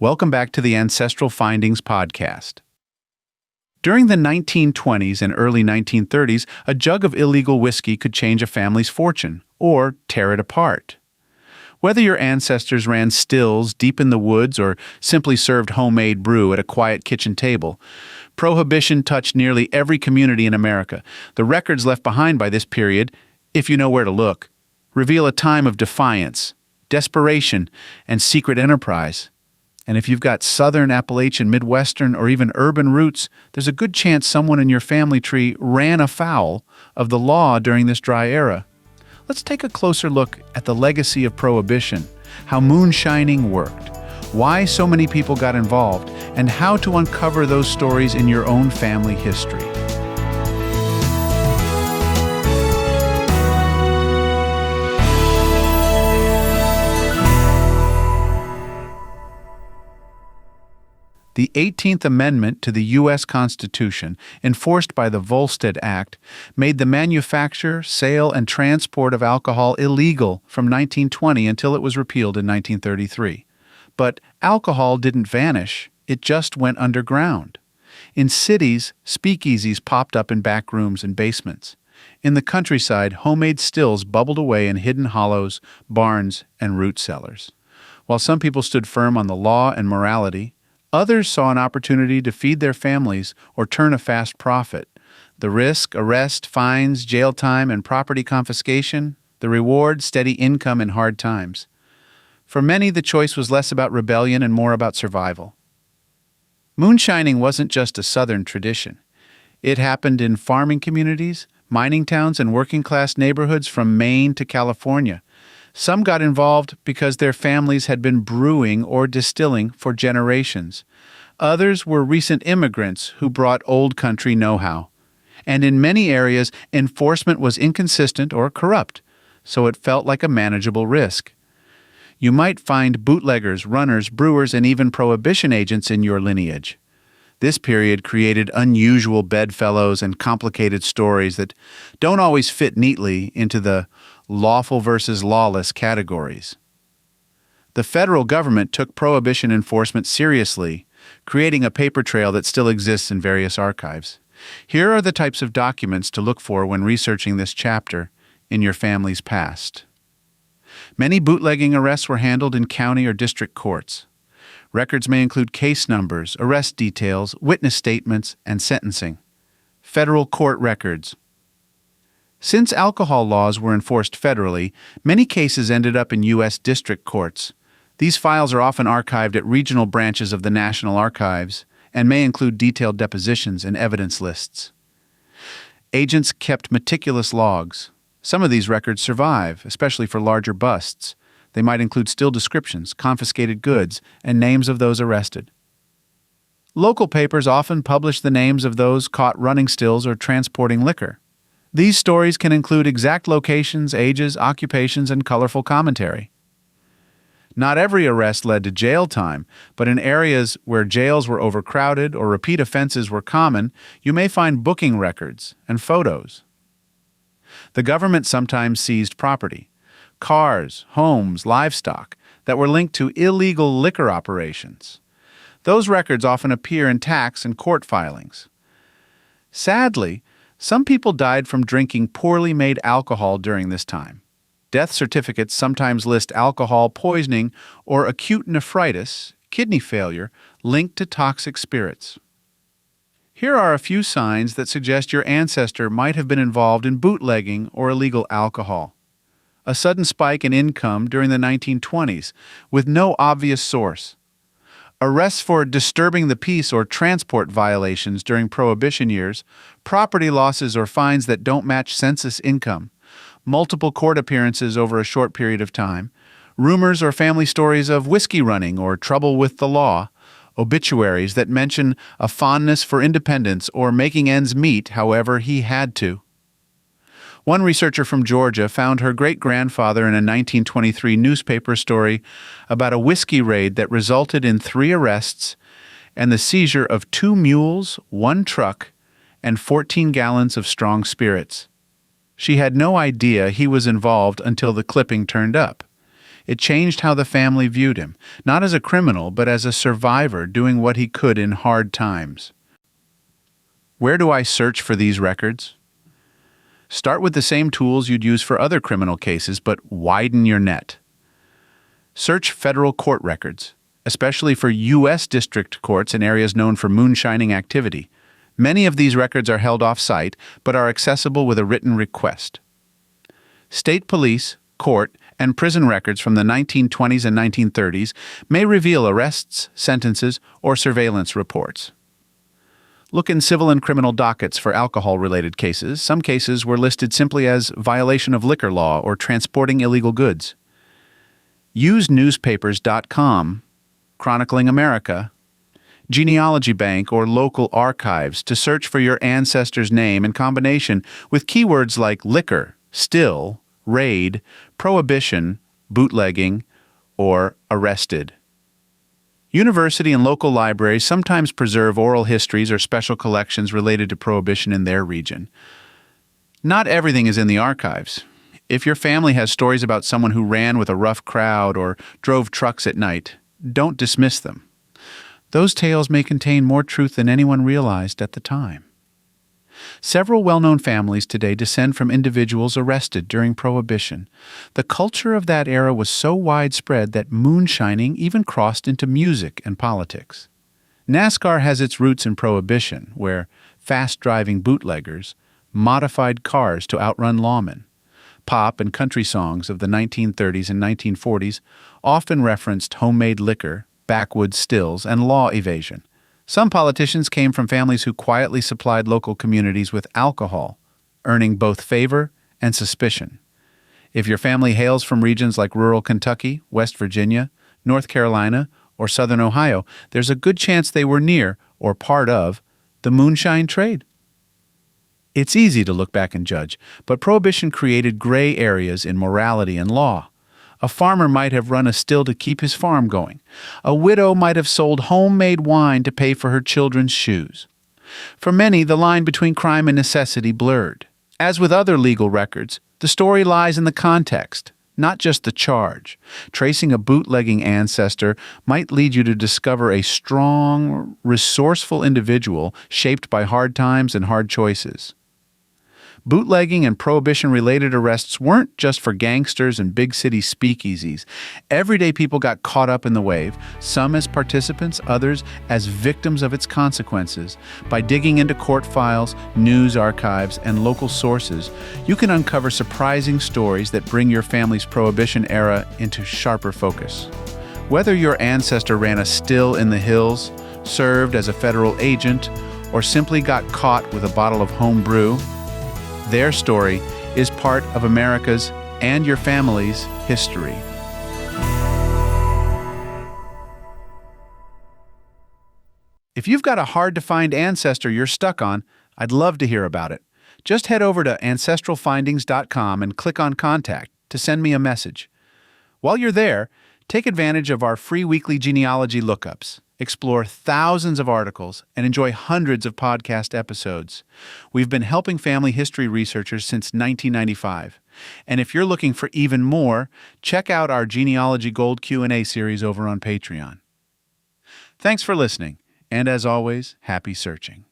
Welcome back to the Ancestral Findings podcast. During the 1920s and early 1930s, a jug of illegal whiskey could change a family's fortune or tear it apart. Whether your ancestors ran stills deep in the woods or simply served homemade brew at a quiet kitchen table, Prohibition touched nearly every community in America. The records left behind by this period, if you know where to look, reveal a time of defiance, desperation, and secret enterprise. And if you've got Southern, Appalachian, Midwestern, or even urban roots, there's a good chance someone in your family tree ran afoul of the law during this dry era. Let's take a closer look at the legacy of Prohibition, how moonshining worked, why so many people got involved, and how to uncover those stories in your own family history. The 18th Amendment to the U.S. Constitution, enforced by the Volstead Act, made the manufacture, sale, and transport of alcohol illegal from 1920 until it was repealed in 1933. But alcohol didn't vanish, it just went underground. In cities, speakeasies popped up in back rooms and basements. In the countryside, homemade stills bubbled away in hidden hollows, barns, and root cellars. While some people stood firm on the law and morality, others saw an opportunity to feed their families or turn a fast profit. The risk, arrest, fines, jail time, and property confiscation. The reward, steady income in hard times. For many, the choice was less about rebellion and more about survival. Moonshining wasn't just a Southern tradition. It happened in farming communities, mining towns, and working-class neighborhoods from Maine to California. Some got involved because their families had been brewing or distilling for generations. Others were recent immigrants who brought old country know-how. And in many areas, enforcement was inconsistent or corrupt, so it felt like a manageable risk. You might find bootleggers, runners, brewers, and even prohibition agents in your lineage. This period created unusual bedfellows and complicated stories that don't always fit neatly into the lawful versus lawless categories. The federal government took prohibition enforcement seriously, creating a paper trail that still exists in various archives. Here are the types of documents to look for when researching this chapter in your family's past. Many bootlegging arrests were handled in county or district courts. Records may include case numbers, arrest details, witness statements, and sentencing. Federal court records. Since alcohol laws were enforced federally, many cases ended up in U.S. district courts. These files are often archived at regional branches of the National Archives and may include detailed depositions and evidence lists. Agents kept meticulous logs. Some of these records survive, especially for larger busts. They might include still descriptions, confiscated goods, and names of those arrested. Local papers often publish the names of those caught running stills or transporting liquor. These stories can include exact locations, ages, occupations, and colorful commentary. Not every arrest led to jail time, but in areas where jails were overcrowded or repeat offenses were common, you may find booking records and photos. The government sometimes seized property, cars, homes, livestock, that were linked to illegal liquor operations. Those records often appear in tax and court filings. Sadly, some people died from drinking poorly made alcohol during this time. Death certificates sometimes list alcohol poisoning or acute nephritis, kidney failure, linked to toxic spirits. Here are a few signs that suggest your ancestor might have been involved in bootlegging or illegal alcohol. A sudden spike in income during the 1920s with no obvious source. Arrests for disturbing the peace or transport violations during Prohibition years, property losses or fines that don't match census income, multiple court appearances over a short period of time, rumors or family stories of whiskey running or trouble with the law, obituaries that mention a fondness for independence or making ends meet however he had to. One researcher from Georgia found her great-grandfather in a 1923 newspaper story about a whiskey raid that resulted in 3 arrests and the seizure of 2 mules, 1 truck, and 14 gallons of strong spirits. She had no idea he was involved until the clipping turned up. It changed how the family viewed him, not as a criminal, but as a survivor doing what he could in hard times. Where do I search for these records? Start with the same tools you'd use for other criminal cases, but widen your net. Search federal court records, especially for U.S. district courts in areas known for moonshining activity. Many of these records are held off-site, but are accessible with a written request. State police, court, and prison records from the 1920s and 1930s may reveal arrests, sentences, or surveillance reports. Look in civil and criminal dockets for alcohol-related cases. Some cases were listed simply as violation of liquor law or transporting illegal goods. Use newspapers.com, Chronicling America, Genealogy Bank, or local archives to search for your ancestor's name in combination with keywords like liquor, still, raid, prohibition, bootlegging, or arrested. University and local libraries sometimes preserve oral histories or special collections related to Prohibition in their region. Not everything is in the archives. If your family has stories about someone who ran with a rough crowd or drove trucks at night, don't dismiss them. Those tales may contain more truth than anyone realized at the time. Several well-known families today descend from individuals arrested during Prohibition. The culture of that era was so widespread that moonshining even crossed into music and politics. NASCAR has its roots in Prohibition, where fast-driving bootleggers modified cars to outrun lawmen. Pop and country songs of the 1930s and 1940s often referenced homemade liquor, backwoods stills, and law evasion. Some politicians came from families who quietly supplied local communities with alcohol, earning both favor and suspicion. If your family hails from regions like rural Kentucky, West Virginia, North Carolina, or Southern Ohio, there's a good chance they were near, or part of, the moonshine trade. It's easy to look back and judge, but Prohibition created gray areas in morality and law. A farmer might have run a still to keep his farm going. A widow might have sold homemade wine to pay for her children's shoes. For many, the line between crime and necessity blurred. As with other legal records, the story lies in the context, not just the charge. Tracing a bootlegging ancestor might lead you to discover a strong, resourceful individual shaped by hard times and hard choices. Bootlegging and Prohibition-related arrests weren't just for gangsters and big-city speakeasies. Everyday people got caught up in the wave, some as participants, others as victims of its consequences. By digging into court files, news archives, and local sources, you can uncover surprising stories that bring your family's Prohibition era into sharper focus. Whether your ancestor ran a still in the hills, served as a federal agent, or simply got caught with a bottle of home brew, their story is part of America's and your family's history. If you've got a hard-to-find ancestor you're stuck on, I'd love to hear about it. Just head over to ancestralfindings.com and click on Contact to send me a message. While you're there, take advantage of our free weekly genealogy lookups. Explore thousands of articles, and enjoy hundreds of podcast episodes. We've been helping family history researchers since 1995. And if you're looking for even more, check out our Genealogy Gold Q&A series over on Patreon. Thanks for listening, and as always, happy searching.